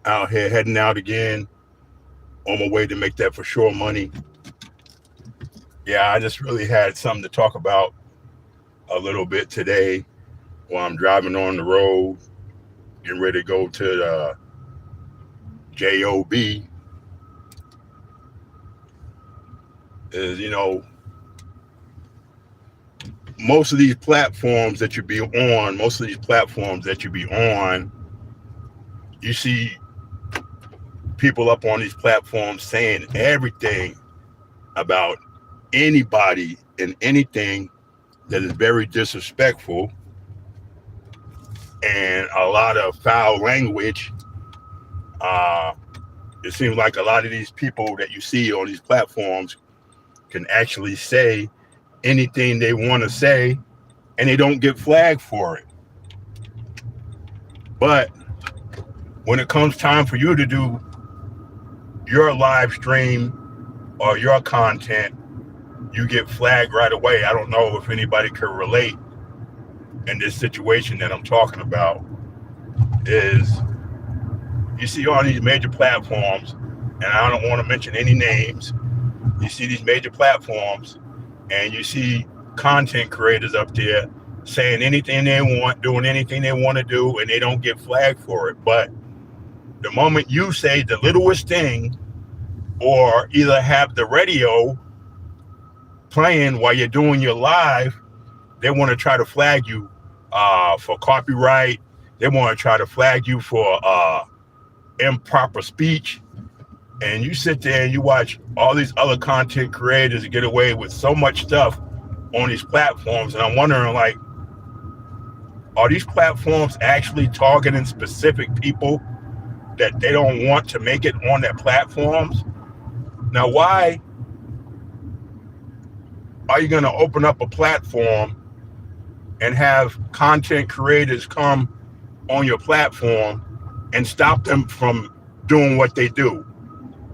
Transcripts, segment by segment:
out here heading out again on my way to make that for sure money. Yeah, I just really had something to talk about a little bit today while I'm driving on the road, getting ready to go to the JOB. Is, most of these platforms that you be on, most of these platforms that you be on, you see people up on these platforms saying everything about anybody and anything that is very disrespectful and a lot of foul language. Uh, it seems like a lot of these people that you see on these platforms can actually say anything they want to say and they don't get flagged for it. But when it comes time for you to do your live stream or your content, you get flagged right away. I don't know if anybody could relate in this situation that I'm talking about. Is you see on these major platforms, and I don't want to mention any names, you see these major platforms and you see content creators up there saying anything they want, doing anything they want to do, and they don't get flagged for it. But the moment you say the littlest thing or either have the radio playing while you're doing your live, they want to try to flag you for copyright. They want to try to flag you for improper speech. And you sit there and you watch all these other content creators get away with so much stuff on these platforms. And I'm wondering, like, are these platforms actually targeting specific people that they don't want to make it on their platforms? Now, why are you going to open up a platform and have content creators come on your platform and stop them from doing what they do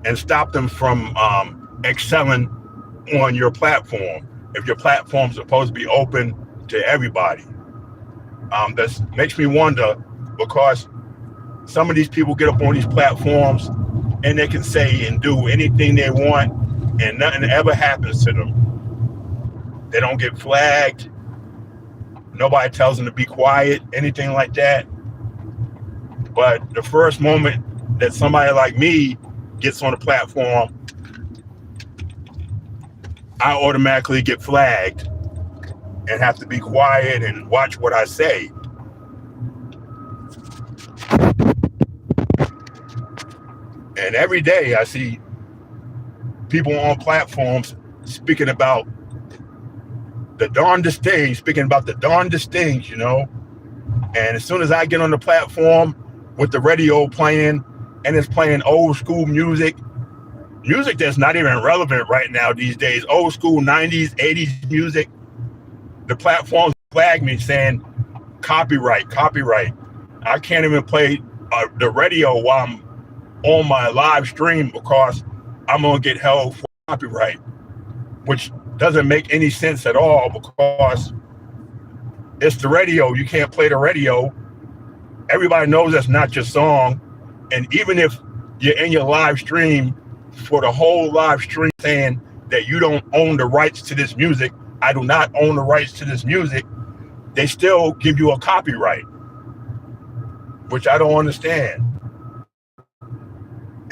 and stop them from excelling on your platform if your platform's supposed to be open to everybody? That makes me wonder, because some of these people get up on these platforms and they can say and do anything they want and nothing ever happens to them. They don't get flagged. Nobody tells them to be quiet, anything like that. But the first moment that somebody like me gets on the platform, I automatically get flagged and have to be quiet and watch what I say. And every day I see people on platforms speaking about the darndest things, And as soon as I get on the platform with the radio playing and it's playing old school music that's not even relevant right now these days, old school 90s, 80s music, the platforms flag me saying copyright. I can't even play the radio while I'm on my live stream because I'm going to get held for copyright, which doesn't make any sense at all because it's the radio. You can't play the radio. Everybody knows that's not your song. And even if you're in your live stream for the whole live stream saying that you don't own the rights to this music, I do not own the rights to this music, they still give you a copyright, which I don't understand.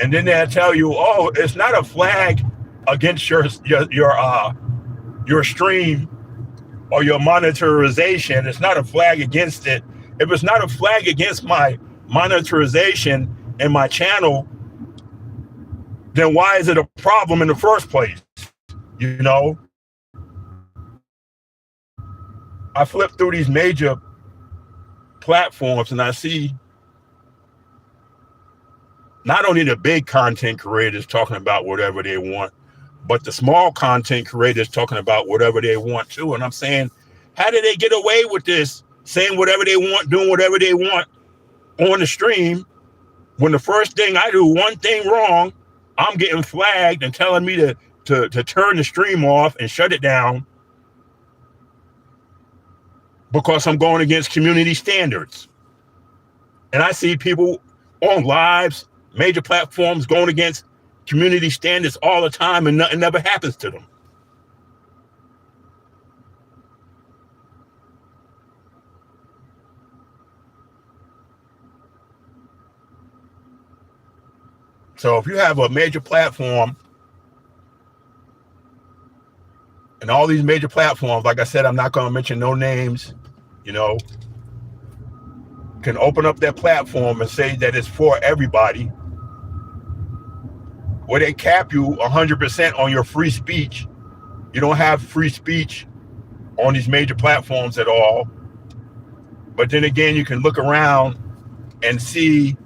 And then they'll tell you, oh, it's not a flag against your stream or your monetization. It's not a flag against it. If it's not a flag against my monetization and my channel, then why is it a problem in the first place? I flip through these major platforms and I see not only the big content creators talking about whatever they want, but the small content creators talking about whatever they want too. And I'm saying, how did they get away with this, saying whatever they want, doing whatever they want on the stream, when the first thing I do, one thing wrong, I'm getting flagged and telling me to turn the stream off and shut it down because I'm going against community standards. And I see people on lives, major platforms going against community standards all the time, and nothing never happens to them. So if you have a major platform, and all these major platforms, like I said, I'm not going to mention no names, can open up their platform and say that it's for everybody, where they cap you 100% on your free speech. You don't have free speech on these major platforms at all. But then again, you can look around and see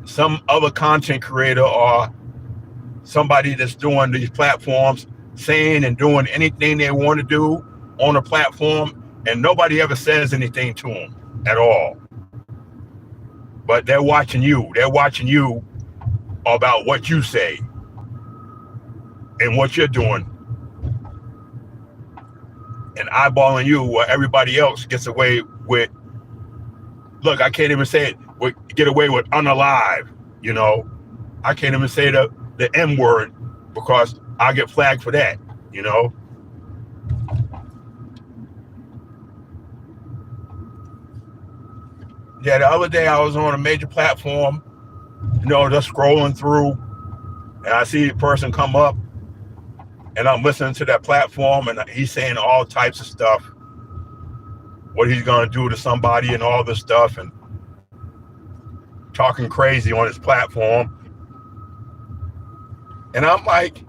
some other content creator or somebody that's doing these platforms saying and doing anything they want to do on a platform, and nobody ever says anything to them at all. But they're watching you. They're watching you about what you say and what you're doing, and eyeballing you where everybody else gets away with, look, I can't even say it, get away with unalive. I can't even say the M word because I get flagged for that. Yeah, the other day I was on a major platform, just scrolling through, and I see a person come up, and I'm listening to that platform, and he's saying all types of stuff, what he's going to do to somebody and all this stuff, and talking crazy on his platform. And I'm like,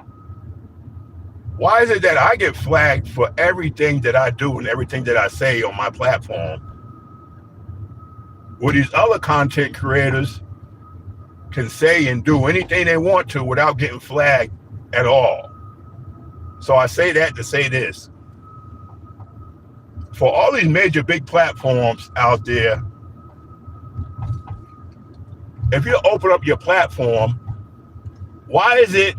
why is it that I get flagged for everything that I do and everything that I say on my platform, where these other content creators can say and do anything they want to without getting flagged at all? So I say that to say this. For all these major big platforms out there, if you open up your platform, why is it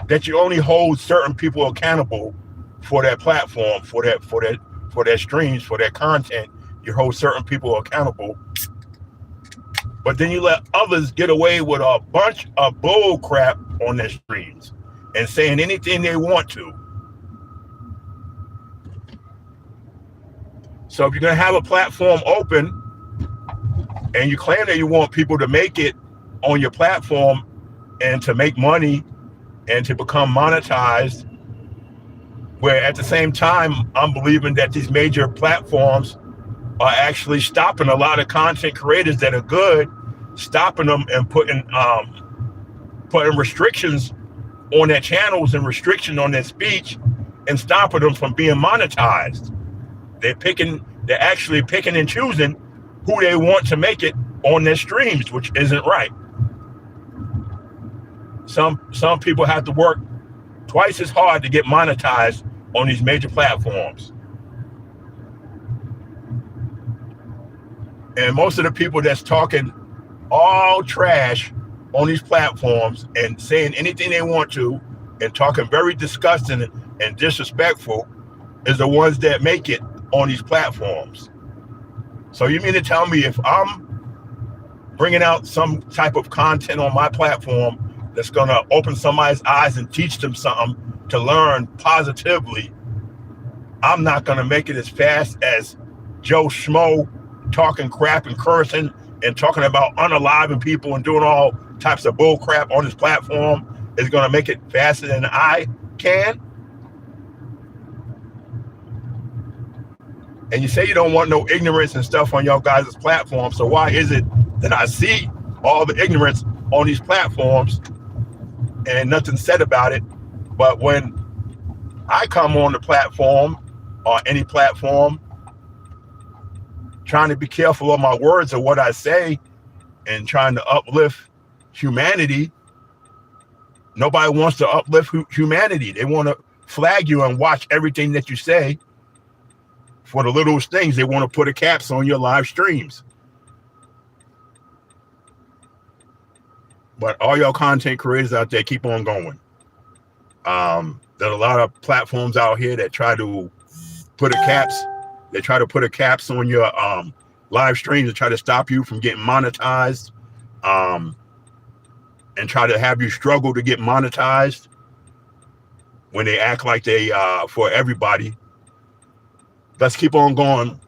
that you only hold certain people accountable for that platform, for their streams, for their content? You hold certain people accountable, but then you let others get away with a bunch of bull crap on their streams and saying anything they want to. So if you're going to have a platform open and you claim that you want people to make it on your platform and to make money and to become monetized, where at the same time, I'm believing that these major platforms are actually stopping a lot of content creators that are good, stopping them and putting restrictions on their channels and restriction on their speech and stopping them from being monetized. They're actually picking and choosing who they want to make it on their streams, which isn't right. Some people have to work twice as hard to get monetized on these major platforms. And most of the people that's talking all trash on these platforms and saying anything they want to and talking very disgusting and disrespectful is the ones that make it on these platforms. So you mean to tell me if I'm bringing out some type of content on my platform that's going to open somebody's eyes and teach them something to learn positively, I'm not going to make it as fast as Joe Schmo talking crap and cursing and talking about unaliving people and doing all types of bull crap on his platform is going to make it faster than I can? And you say you don't want no ignorance and stuff on y'all guys' platform, so why is it that I see all the ignorance on these platforms and nothing said about it, but when I come on the platform or any platform trying to be careful of my words or what I say and trying to uplift humanity, nobody wants to uplift humanity. They want to flag you and watch everything that you say. For the littlest things, they want to put a caps on your live streams. But all y'all content creators out there, keep on going. There are a lot of platforms out here that try to put a caps. They try to put a caps on your live streams to try to stop you from getting monetized, and try to have you struggle to get monetized when they act like they for everybody. Let's keep on going,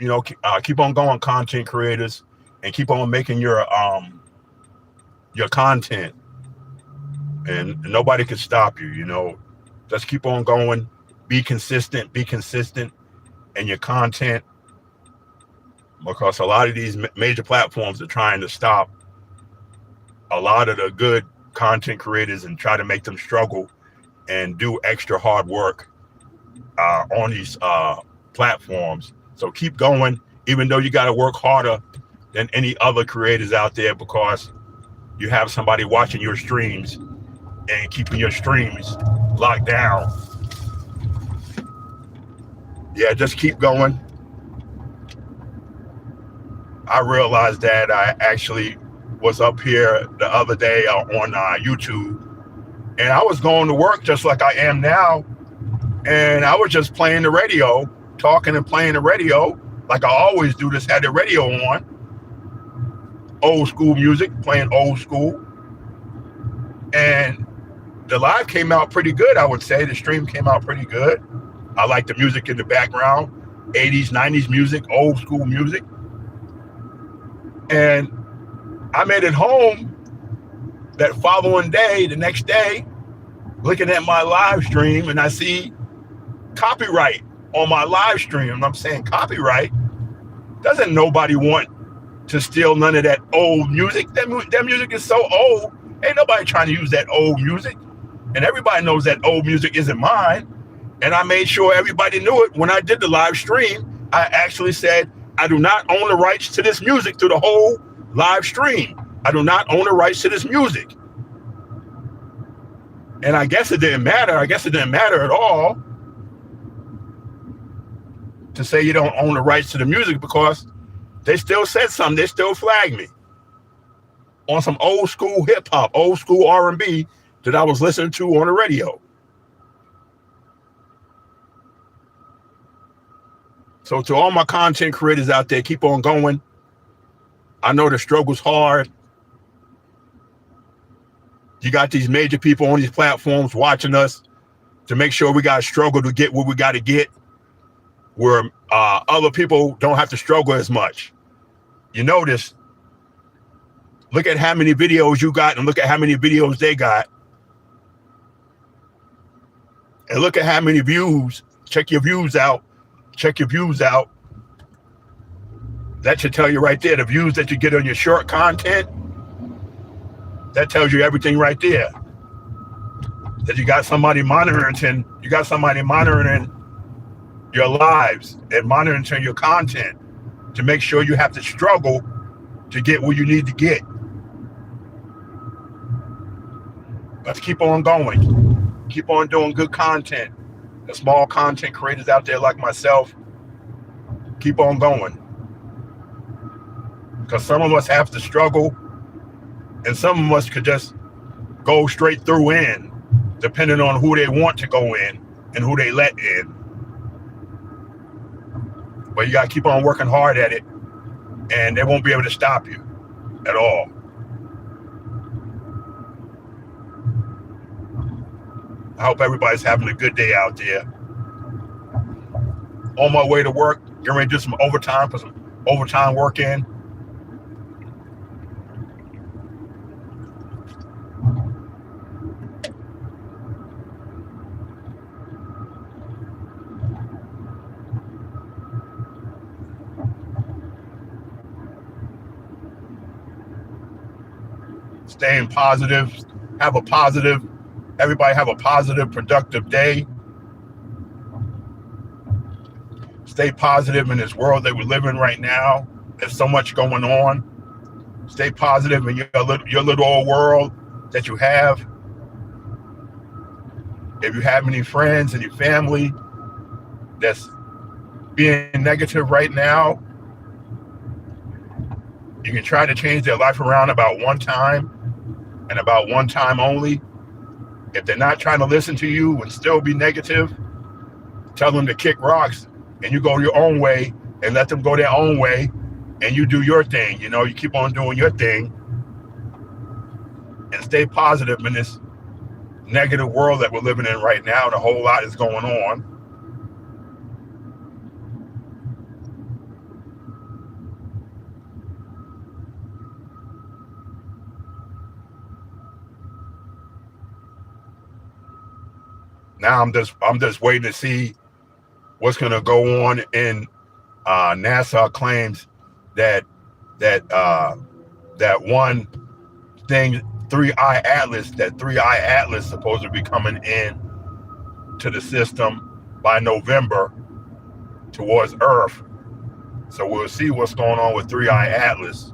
keep on going, content creators, and keep on making your content, and nobody can stop you. Just keep on going, be consistent in your content, because a lot of these major platforms are trying to stop a lot of the good content creators and try to make them struggle and do extra hard work on these platforms. So keep going, even though you got to work harder than any other creators out there, because you have somebody watching your streams and keeping your streams locked down. Yeah, just keep going. I realized that I actually was up here the other day on YouTube, and I was going to work just like I am now, and I was just playing the radio, talking and playing the radio like I always do. Just had the radio on, old school music, playing old school, and the live came out pretty good. I would say the stream came out pretty good. I like the music in the background, 80s, 90s music, old school music. And I made it home that following day, the next day, looking at my live stream, and I see copyright on my live stream. And I'm saying, copyright? Doesn't nobody want to steal none of that old music? That music is so old. Ain't nobody trying to use that old music. And everybody knows that old music isn't mine. And I made sure everybody knew it. When I did the live stream, I actually said, I do not own the rights to this music through the whole live stream. I do not own the rights to this music. And I guess it didn't matter. I guess it didn't matter at all to say you don't own the rights to the music, because they still said something. They still flagged me on some old school hip hop, old school R&B that I was listening to on the radio. So to all my content creators out there, keep on going. I know the struggle's hard. You got these major people on these platforms watching us to make sure we got to struggle to get what we got to get, where other people don't have to struggle as much. You notice, look at how many videos you got and look at how many videos they got. And look at how many views. Check your views out. Check your views out. That should tell you right there, the views that you get on your short content, that tells you everything right there. That you got somebody monitoring your lives and monitoring your content to make sure you have to struggle to get where you need to get. Let's keep on going. Keep on doing good content. The small content creators out there like myself, keep on going. Because some of us have to struggle, and some of us could just go straight through in, depending on who they want to go in and who they let in. But you got to keep on working hard at it, and they won't be able to stop you at all. I hope everybody's having a good day out there. On my way to work, getting ready to do some overtime, put some overtime work in. Staying positive, everybody have a positive, productive day. Stay positive in this world that we live in right now. There's so much going on. Stay positive in your little old world that you have. If you have any friends and your family that's being negative right now, you can try to change their life around about one time, and about one time only. If they're not trying to listen to you and still be negative, tell them to kick rocks and you go your own way and let them go their own way and you do your thing. You know, you keep on doing your thing and stay positive in this negative world that we're living in right now. And a whole lot is going on. Now I'm just waiting to see what's going to go on in NASA claims that one thing, 3I Atlas, that 3I Atlas supposed to be coming in to the system by November towards Earth. So we'll see what's going on with 3I Atlas.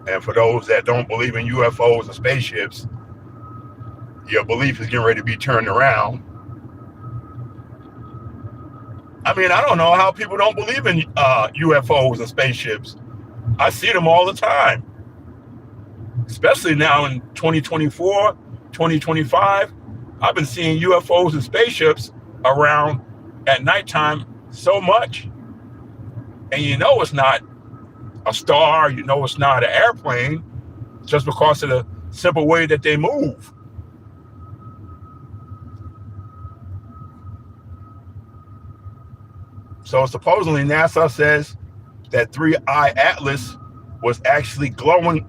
And for those that don't believe in UFOs and spaceships, your belief is getting ready to be turned around. I mean, I don't know how people don't believe in UFOs and spaceships. I see them all the time, especially now in 2024, 2025. I've been seeing UFOs and spaceships around at nighttime so much. And you know it's not a star, you know it's not an airplane, just because of the simple way that they move. So supposedly NASA says that 3I Atlas was actually glowing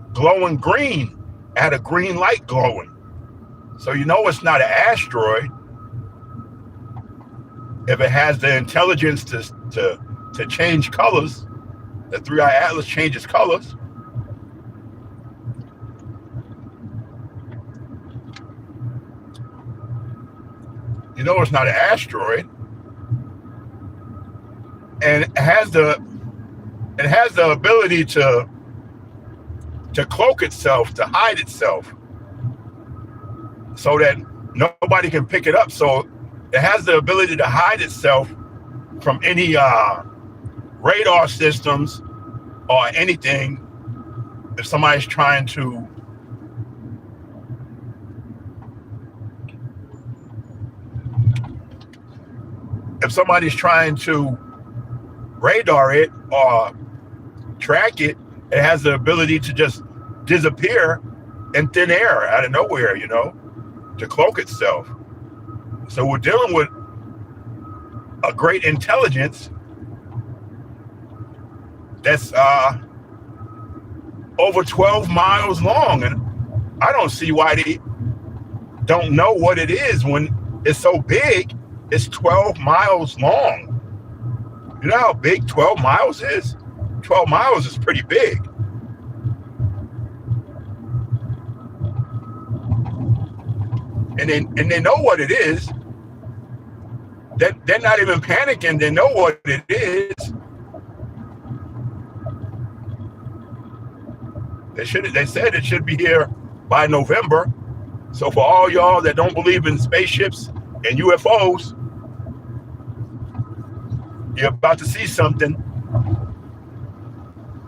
green, had a green light glowing. So you know it's not an asteroid if it has the intelligence to change colors. The 3I Atlas changes colors. You know it's not an asteroid. And it has the ability to cloak itself, to hide itself, so that nobody can pick it up. So it has the ability to hide itself from any radar systems or anything. If somebody's trying to radar it or track it, it has the ability to just disappear in thin air out of nowhere, you know, to cloak itself. So we're dealing with a great intelligence that's over 12 miles long, and I don't see why they don't know what it is when it's so big. It's 12 miles long. You know how big 12 miles is? 12 miles is pretty big. And they know what it is. They're not even panicking. They know what it is. They said it should be here by November. So for all y'all that don't believe in spaceships and UFOs, you're about to see something.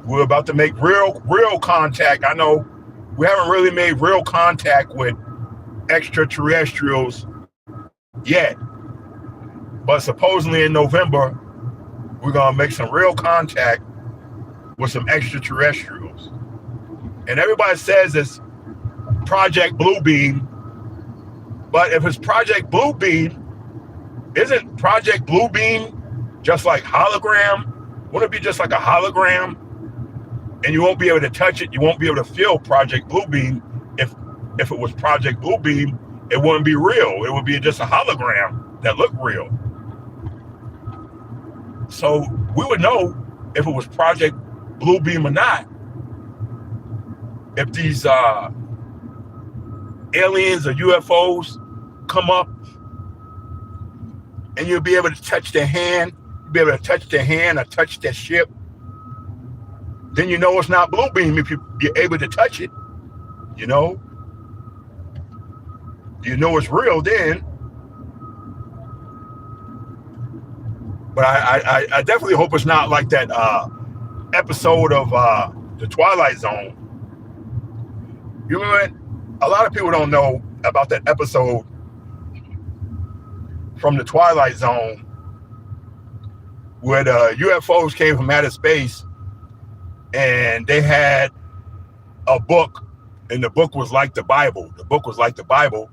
We're about to make real contact. I know we haven't really made real contact with extraterrestrials yet, but supposedly in November, we're gonna make some real contact with some extraterrestrials. And everybody says it's Project Bluebeam, but if it's Project Bluebeam, isn't Project Bluebeam just like hologram? Wouldn't it be just like a hologram? And you won't be able to touch it. You won't be able to feel Project Bluebeam. If it was Project Bluebeam, it wouldn't be real. It would be just a hologram that looked real. So we would know if it was Project Bluebeam or not. If these aliens or UFOs come up, and you'll be able to touch their hand, be able to touch their hand or touch their ship, then you know it's not Bluebeam if you're able to touch it. You know it's real then. But I definitely hope it's not like that episode of The Twilight Zone. You remember, a lot of people don't know about that episode from The Twilight Zone where the UFOs came from outer space, and they had a book, and the book was like the Bible. The book was like the Bible,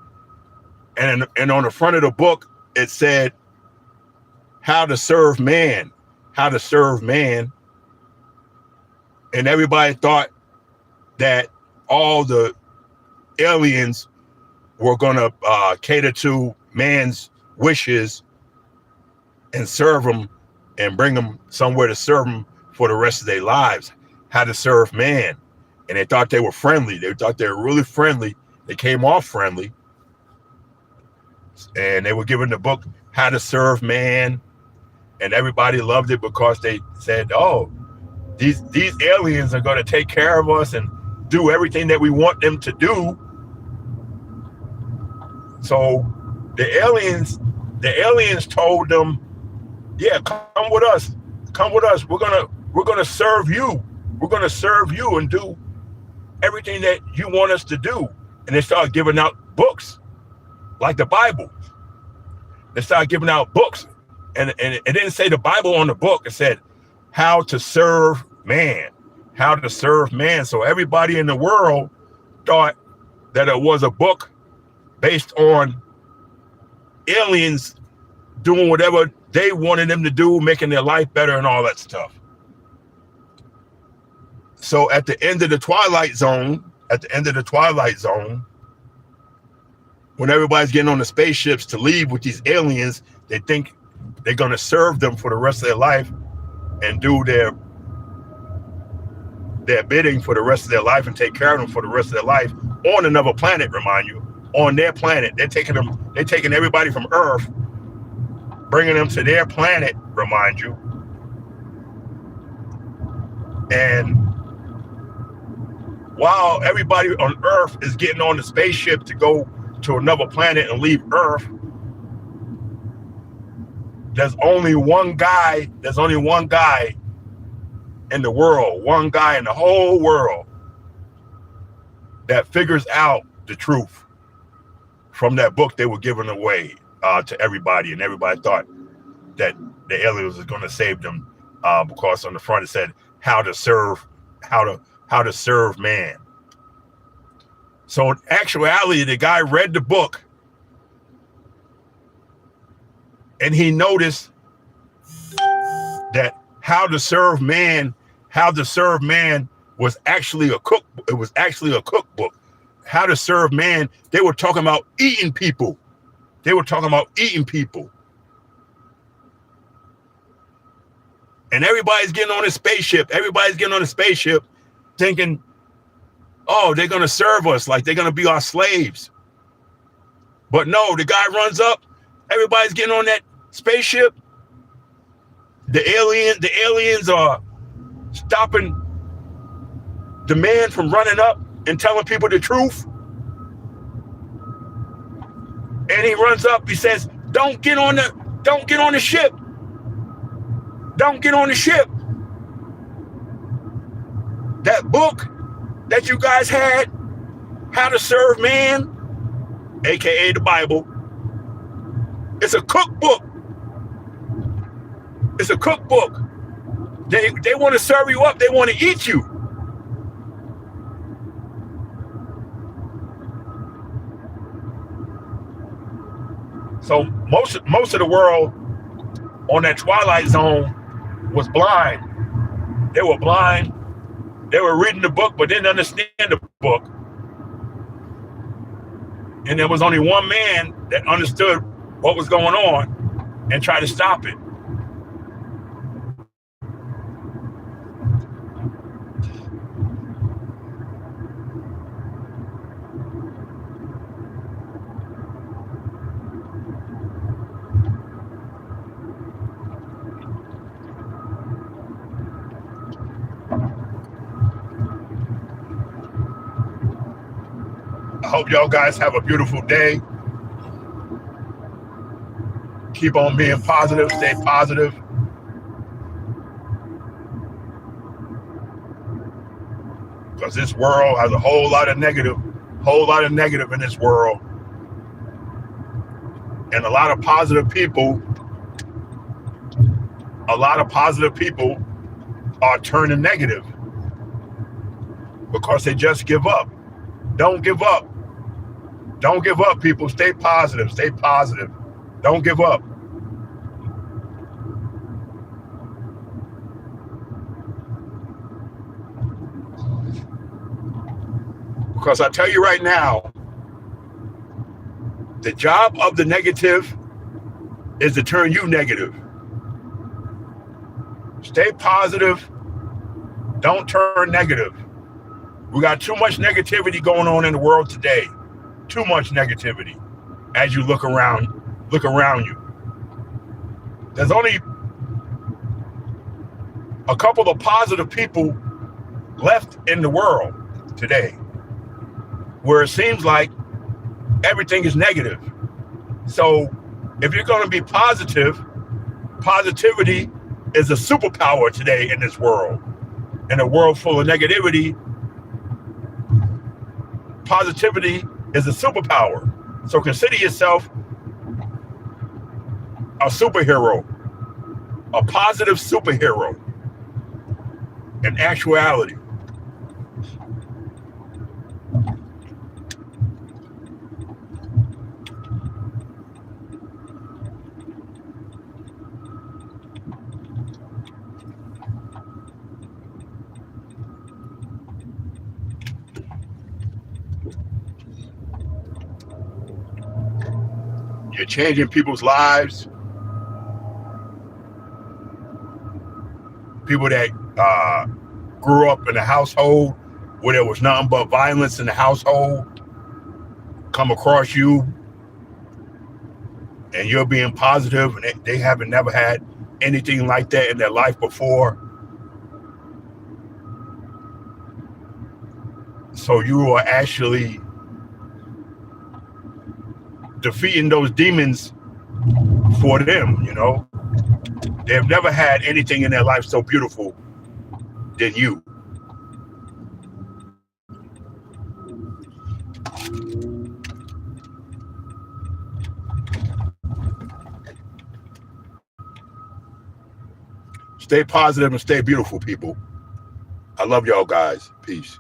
and on the front of the book it said how to serve man, how to serve man, and everybody thought that all the aliens were going to cater to man's wishes and serve them and bring them somewhere to serve them for the rest of their lives. How to serve man. And they thought they were friendly. They thought they were really friendly. They came off friendly. And they were given the book, How to Serve Man. And everybody loved it because they said, oh, these aliens are going to take care of us and do everything that we want them to do. So the aliens told them, yeah, come with us. Come with us. We're gonna serve you. We're gonna serve you and do everything that you want us to do. And they started giving out books like the Bible. They started giving out books. And it didn't say the Bible on the book. It said how to serve man. How to serve man. So everybody in the world thought that it was a book based on aliens doing whatever they wanted them to do, making their life better and all that stuff. So at the end of the Twilight Zone, when everybody's getting on the spaceships to leave with these aliens, they think they're going to serve them for the rest of their life and do their bidding for the rest of their life and take care of them for the rest of their life on another planet, remind you, on their planet. They're taking everybody from Earth, bringing them to their planet, remind you. And while everybody on Earth is getting on the spaceship to go to another planet and leave Earth, there's only one guy in the world, one guy in the whole world that figures out the truth from that book they were giving away to everybody, and everybody thought that the aliens was going to save them because on the front it said how to serve man. So in actuality, the guy read the book and he noticed that how to serve man was actually a cookbook. It was actually a cookbook. How to serve man. They were talking about eating people. And everybody's getting on a spaceship. Thinking, oh, they're going to serve us like they're going to be our slaves. But no, the guy runs up. Everybody's getting on that spaceship. The aliens are stopping the man from running up and telling people the truth. And he runs up, he says, don't get on the ship. Don't get on the ship. That book that you guys had, How to Serve Man, aka the Bible, it's a cookbook. It's a cookbook. They want to serve you up, they want to eat you. So most of the world on that Twilight Zone was blind. They were blind. They were reading the book, but didn't understand the book. And there was only one man that understood what was going on and tried to stop it. I hope y'all guys have a beautiful day. Keep on being positive, stay positive. Because this world has a whole lot of negative in this world. And a lot of positive people a lot of positive people are turning negative because they just give up. Don't give up. Don't give up, people. Stay positive. Stay positive. Don't give up. Because I tell you right now, the job of the negative is to turn you negative. Stay positive. Don't turn negative. We got too much negativity going on in the world today. Too much negativity. As you look around you. There's only a couple of positive people left in the world today, where it seems like everything is negative. So if you're going to be positive, positivity is a superpower today in this world. In a world full of negativity, positivity is a superpower. So consider yourself a superhero, a positive superhero in actuality. You're changing people's lives. People that grew up in a household where there was nothing but violence in the household come across you, and you're being positive, and they haven't never had anything like that in their life before. So you are actually defeating those demons for them, you know. They've never had anything in their life so beautiful than you. Stay positive and stay beautiful, people. I love y'all guys. Peace.